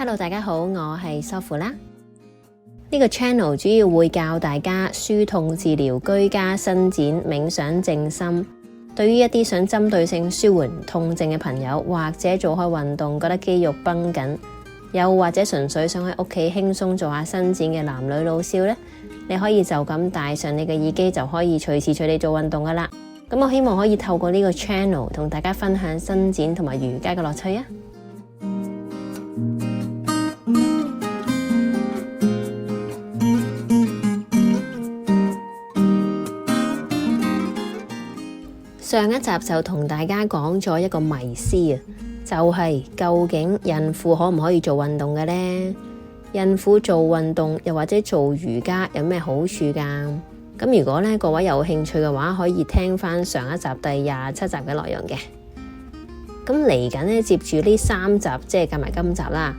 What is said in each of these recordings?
Hello， 大家好，我係修芙啦。呢個 channel 主要會教大家舒痛治療、居家伸展、冥想靜心。對於一啲想針對性舒緩痛症嘅朋友，或者做開運動覺得肌肉繃緊，又或者純粹想喺屋企輕鬆做下伸展嘅男女老少呢，你可以就咁戴上你嘅耳機就可以隨時隨地做運動噶啦。咁我希望可以透過呢個 channel 同大家分享伸展同埋瑜伽嘅樂趣啊！上一集就同大家講咗一個迷思啊，就係究竟孕婦可唔可以做運動嘅呢？孕婦做運動又或者做瑜伽有咩好處噶？咁如果各位有興趣嘅話，可以聽翻上一集第27集嘅內容嘅。咁嚟緊接住呢3集，即係加埋今集啦，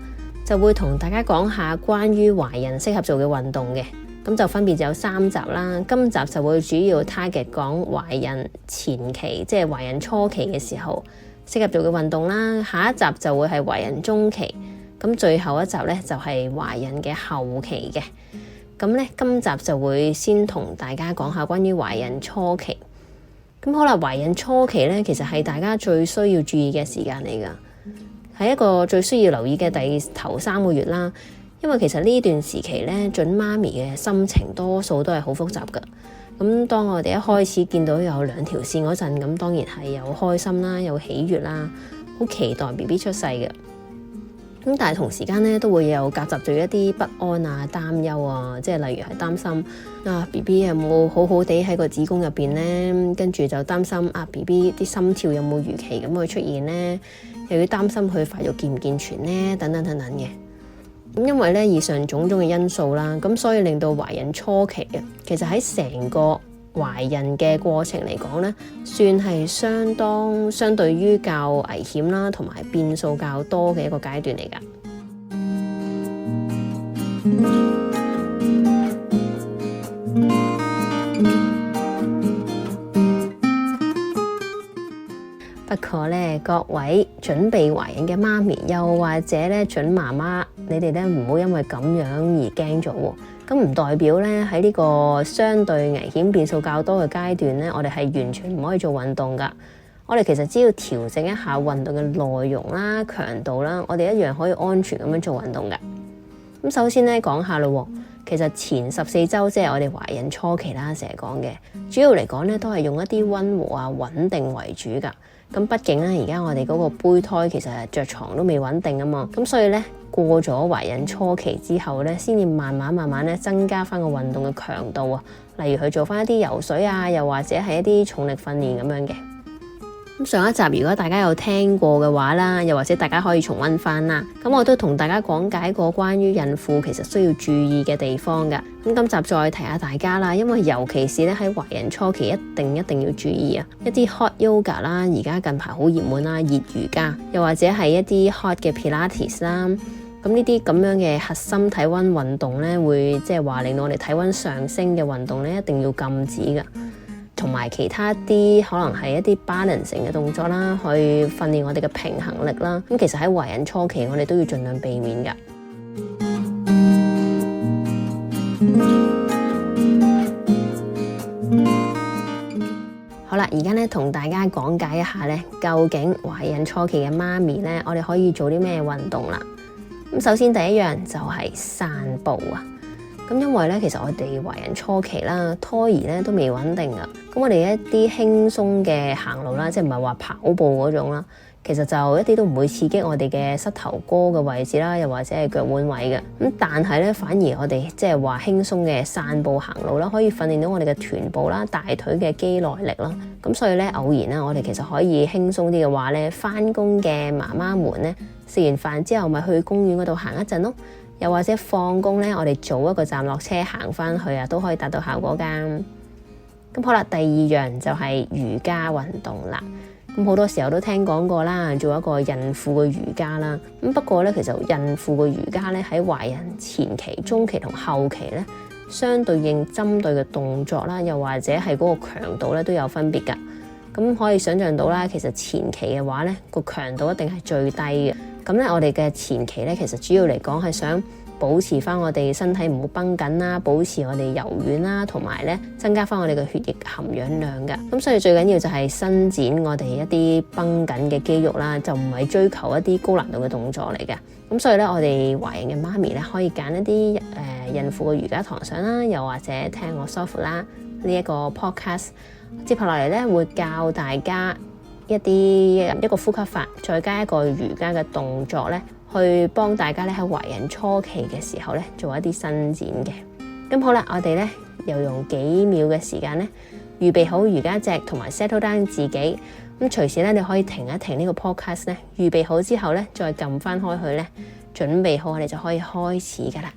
就會同大家講下關於懷孕適合做嘅運動嘅。咁就分別有3集啦。今集就會主要 target 講懷孕前期，即係懷孕初期嘅時候適合做嘅運動啦。下一集就會係懷孕中期，咁最後一集呢，就係懷孕嘅後期嘅。咁呢，今集就會先同大家講下關於懷孕初期。咁好啦，懷孕初期呢，其實係大家最需要注意嘅時間嚟噶，係一個最需要留意嘅頭3個月啦。因為其實呢段時期呢，準媽咪嘅心情多數都係好複雜噶。咁當我哋一開始見到有2條線嗰陣，咁當然係有開心啦，有喜悅啦，好期待 BB 出世嘅。咁但係同時間呢，都會有夾雜住一啲不安啊、擔憂啊，即係例如係擔心BB 有冇好好地喺個子宮入邊呢，跟住就擔心BB 啲心跳有冇如期咁去出現呢，又要擔心佢發育健唔健全呢，等等等等嘅。咁因為以上種種嘅因素啦，咁所以令到懷孕初期其實喺成個懷孕嘅過程嚟講呢，算係相對於較危險啦，同埋變數較多嘅一個階段嚟噶。不過各位準備懷孕嘅媽咪，又或者準媽媽，你哋唔好因為咁樣而驚咗喎。咁唔代表喺呢個相對危險變數較多嘅階段我哋係完全唔可以做運動噶。我哋其實只要調整一下運動嘅內容啦、強度啦，我哋一樣可以安全咁樣做運動噶。咁首先講下咯，其實前14週即係我哋懷孕初期啦，成日講嘅，主要嚟講都係用一啲溫和穩定為主噶。咁畢竟而家我哋嗰個胚胎其實着床都未穩定啊嘛，咁所以過咗懷孕初期之後先至慢慢增加翻個運動嘅強度啊，例如去做翻一啲游水啊，又或者係一啲重力訓練咁樣嘅。咁上一集如果大家有聽過嘅話啦，又或者大家可以重溫翻啦，咁我都同大家講解過關於孕婦其實需要注意嘅地方噶。咁今集再提下大家啦，因為尤其是喺懷孕初期一定要注意啊，一啲 hot yoga 啦，而家近排好熱門啦，熱瑜伽，又或者係一啲 hot 嘅 Pilates 啦，咁呢啲咁樣嘅核心體溫運動會即係話令到我哋體溫上升嘅運動一定要禁止噶。同埋其他啲可能係一啲 balancing 嘅動作啦，去訓練我哋嘅平衡力啦。咁其實喺懷孕初期，我哋都要盡量避免噶。好啦，而家同大家講解一下究竟懷孕初期嘅媽咪我哋可以做啲咩運動啦。咁首先第一樣就係散步啊。咁因為其實我哋懷孕初期啦，胎兒都未穩定噶，咁我哋一啲輕鬆嘅行路啦，即係唔係話跑步嗰種啦，其實就一啲都唔會刺激我哋嘅膝頭哥嘅位置啦，又或者係腳腕位嘅。咁但係反而我哋即係話輕鬆嘅散步行路啦，可以訓練到我哋嘅臀部啦、大腿嘅肌耐力啦。咁所以偶然我哋其實可以輕鬆啲嘅話返工嘅媽媽們食完飯之後咪去公園嗰度行一陣咯。又或者放工我哋早一個站落車行翻去都可以達到效果噶。咁好啦，第二樣就係瑜伽運動啦。咁好多時候都聽講過啦，做一個孕婦嘅瑜伽啦。咁不過其實孕婦嘅瑜伽喺懷孕前期、中期同後期相對應針對嘅動作啦，又或者係嗰個強度都有分別噶。咁可以想象到啦，其實前期嘅話呢，個強度一定係最低嘅。咁咧，我哋嘅前期呢，其實主要嚟講係想保持翻我哋身體唔好繃緊啦，保持我哋柔軟啦，同埋咧增加翻我哋嘅血液含氧量嘅。咁所以最緊要就係伸展我哋一啲繃緊嘅肌肉啦，就唔係追求一啲高難度嘅動作嚟嘅。咁所以咧，我哋懷孕嘅媽咪咧可以揀一啲孕婦嘅瑜伽堂上啦，又或者聽我 Sofu 啦呢一個 podcast。接下落嚟咧會教大家一個呼吸法，再加一個瑜伽嘅動作咧，去幫大家咧喺懷孕初期嘅時候咧做一啲伸展嘅。咁好啦，我哋咧又用幾秒嘅時間咧預備好瑜伽席同埋 settle down 自己。咁隨時咧你可以停一停呢個 podcast 咧，預備好之後咧再撳翻開佢咧，準備好我哋就可以開始噶啦。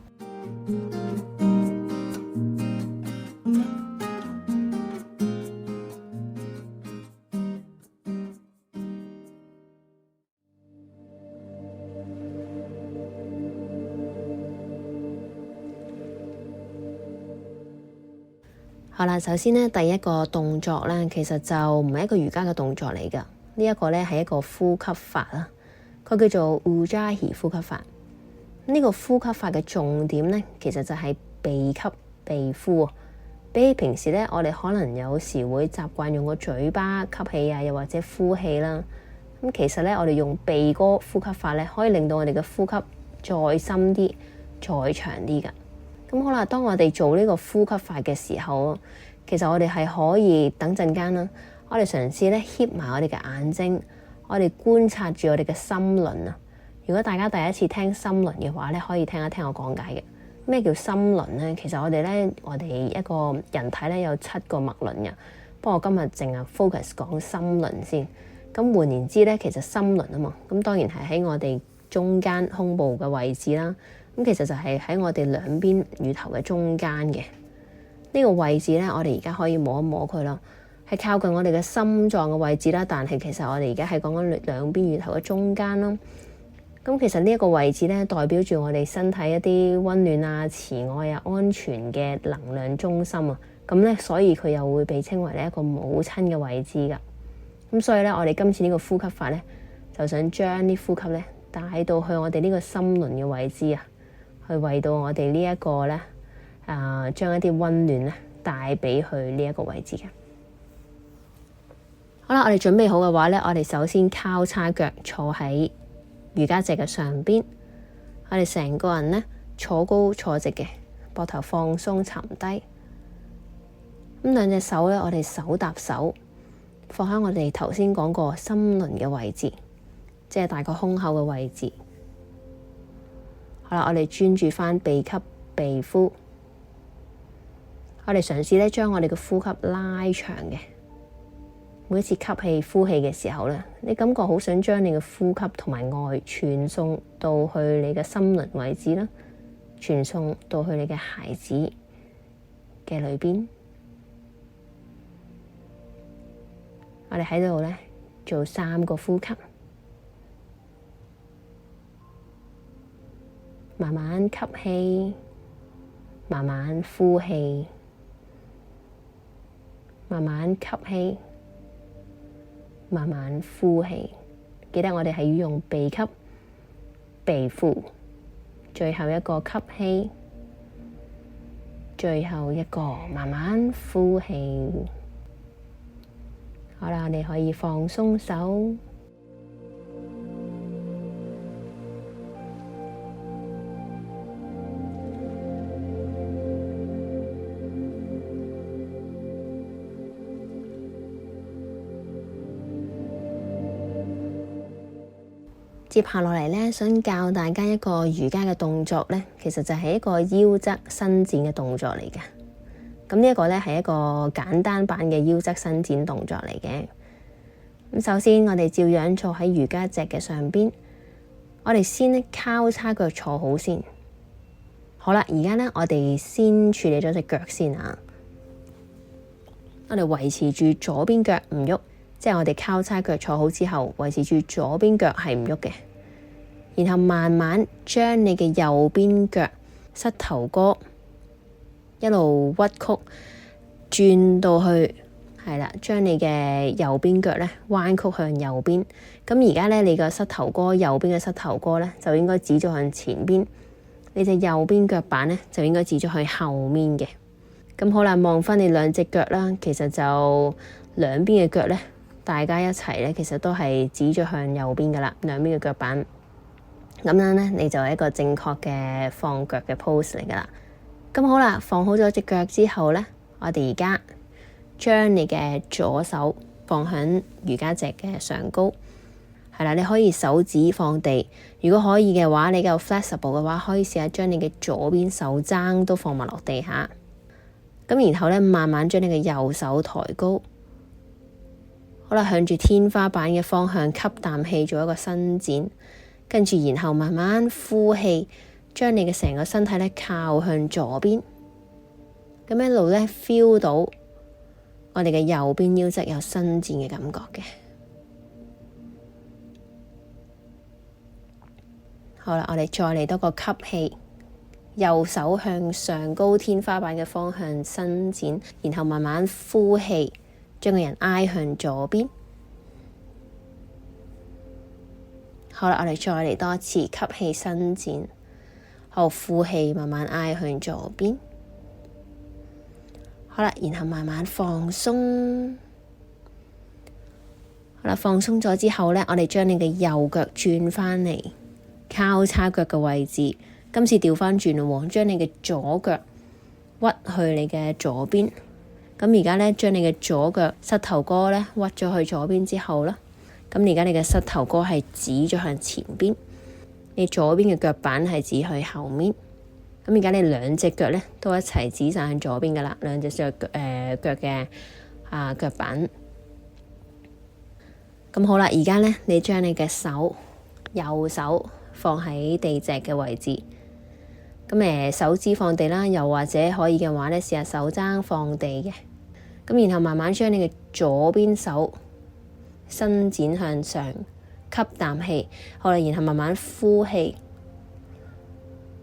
好啦，首先咧第一個動作咧，其實就唔係一個瑜伽嘅動作嚟噶。呢一個咧係一個呼吸法啦，佢叫做 Ujjayi 呼吸法。呢個呼吸法嘅重點咧，其實就係鼻吸鼻呼。比起平時咧，我哋可能有時會習慣用個嘴巴吸氣啊，又或者呼氣啦。咁其實咧，我哋用鼻哥呼吸法咧，可以令到我哋嘅呼吸再深啲、再長啲噶。咁好啦，當我哋做呢個呼吸法嘅時候，其實我哋係可以等陣間啦，我哋嘗試咧瞇埋我哋嘅眼睛，我哋觀察住我哋嘅心輪啊。如果大家第一次聽心輪嘅話咧，可以聽一聽我講解嘅。咩叫心輪咧？其實我哋一個人體咧有7個脈輪嘅，不過我今日淨係 focus 講心輪先。咁換言之咧，其實心輪啊嘛，咁當然係喺我哋中間胸部嘅位置啦。咁其實就係喺我哋兩邊乳頭嘅中間嘅呢個位置咧，我哋而家可以摸一摸佢啦，係靠近我哋嘅心臟嘅位置啦。但係其實我哋而家係講緊兩邊乳頭嘅中間咯。咁其實呢一個位置咧，代表住我哋身體一啲溫暖啊、慈愛啊、安全嘅能量中心啊。咁咧，所以佢又會被稱為呢一個母親嘅位置噶。咁所以咧，我哋今次呢個呼吸法咧，就想將啲呼吸咧帶到去我哋呢個心輪嘅位置啊。去為到我哋呢一個咧，將一啲溫暖咧帶俾去呢一個位置嘅。好啦，我哋準備好嘅話咧，我哋首先交叉腳坐喺瑜伽席嘅上邊，我哋成個人咧坐高坐直嘅，膊頭放鬆沉低。咁兩隻手咧，我哋手搭手，放喺我哋頭先講過心輪嘅位置，即係大概胸口嘅位置。好啦，我哋專注翻鼻吸鼻呼，我哋嘗試咧將我哋嘅呼吸拉長嘅。每一次吸氣呼氣嘅時候咧，你感覺好想將你嘅呼吸同埋愛傳送到去你嘅心輪位置啦，傳送到去你嘅孩子嘅裏邊。我哋喺度咧做3個呼吸。慢慢吸氣，慢慢呼氣，慢慢吸氣，慢慢呼氣。記得我哋係要用鼻吸鼻呼，最後一個吸氣，最後一個慢慢呼氣。好啦，你可以放鬆手。接下落嚟咧，想教大家一個瑜伽嘅動作咧，其實就係一個腰側伸展嘅動作嚟嘅。咁呢一個咧係一個簡單版嘅腰側伸展動作嚟嘅。咁首先我哋照樣坐喺瑜伽席嘅上邊，我哋先交叉腳坐好先。好啦，而家咧我哋先處理咗隻腳先啊。我哋維持住左邊腳唔喐。即係我哋交叉腳坐好之後，維持住左邊腳係唔喐嘅，然後慢慢將你嘅右邊腳膝頭哥一路屈曲轉到去係啦，將你嘅右邊腳咧彎曲向右邊。咁而家咧，你個膝頭哥右邊嘅膝頭哥咧就應該指咗向前邊，你隻右邊腳板咧就應該指咗去後面嘅。咁好啦，望翻你兩隻腳啦，其實就兩邊嘅腳咧，大家一齊咧，其實都係指咗向右邊噶啦，兩邊嘅腳板。咁樣咧，你就係一個正確嘅放腳嘅 pose 嚟噶啦。咁好啦，放好咗隻腳之後咧，我哋而家將你嘅左手放響瑜伽席嘅上高，係啦，你可以手指放地，如果可以嘅話，你夠 flexible 嘅話，可以試下將你嘅左邊手踭都放埋落地下。咁然後咧，慢慢將你嘅右手抬高，好啦，向住天花板嘅方向吸啖氣，做一個伸展，跟住然後慢慢呼氣，將你嘅成個身體咧靠向左邊，咁一路咧 feel 到我哋嘅右邊腰側有伸展嘅感覺嘅。好啦，我哋再嚟多個吸氣，右手向上高天花板嘅方向伸展，然後慢慢呼氣，將個人挨向左邊。好啦，我哋再嚟多次吸氣伸展，好，呼氣慢慢挨向左邊。好啦，然後慢慢放鬆。好啦，放鬆咗之後呢，我哋將你嘅右腳轉返嚟交叉腳嘅位置。今次調返轉咯，將你嘅左腳屈去你嘅左邊。咁而家呢，將你嘅左腳膝頭哥呢屈咗去左邊之後呢，咁而家你嘅膝頭哥係指咗向前邊，你左邊嘅腳板係指去後面。咁而家你兩隻腳咧都一齊指晒向左邊噶啦，兩隻腳嘅腳板。咁好啦，而家咧你將你嘅右手放喺地席嘅位置，咁手指放地啦，又或者可以嘅話咧，試下手踭放地嘅。咁然後慢慢將你嘅左邊手伸展向上，吸啖氣，好啦，然後慢慢呼氣。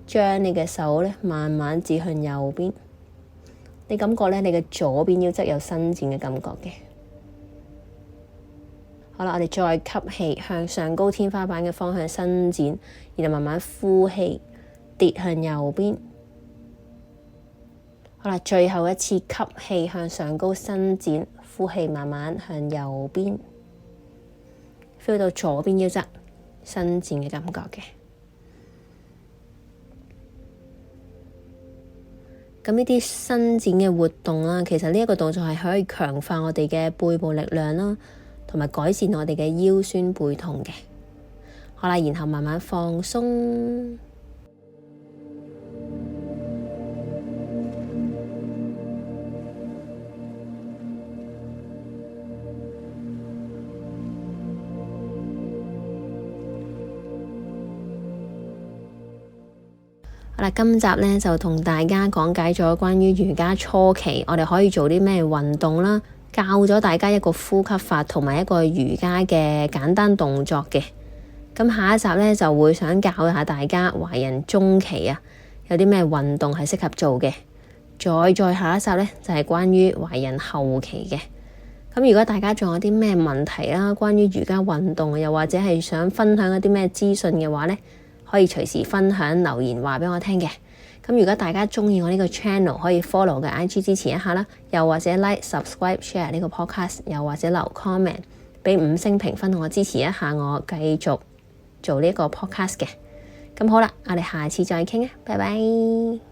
將你嘅手咧慢慢指向右邊，你感覺咧你嘅左邊腰側有伸展嘅感覺嘅。好啦，我哋再吸氣，向上高天花板嘅方向伸展，然後慢慢呼氣，跌向右邊。好啦，最後一次吸氣，向上高伸展，呼氣慢慢向右邊，feel 到左邊腰側伸展嘅感覺嘅。咁呢啲伸展嘅活動啦，其實呢一個動作係可以強化我哋嘅背部力量啦，同埋改善我哋嘅腰酸背痛嘅。好啦，然後慢慢放鬆。好啦，今集呢就同大家講解咗關於瑜伽初期我哋可以做啲咩運動啦，教咗大家一個呼吸法同埋一個瑜伽嘅簡單動作嘅。咁下一集呢就會想教下大家懷孕中期啊，有啲咩運動係適合做嘅。再下一集呢就係關於懷孕後期嘅。咁如果大家仲有啲咩問題啦，關於瑜伽運動又或者係想分享一啲咩資訊嘅話呢，可以隨時分享留言話俾我聽嘅。咁如果大家鍾意我呢個 channel，可以 follow 我嘅 IG 支持一下啦，又或者 like、subscribe、share 呢個 podcast，又或者留 comment，俾5星評分我支持一下我繼續做呢個 podcast 嘅。咁好啦，我哋下次再傾啊，拜拜。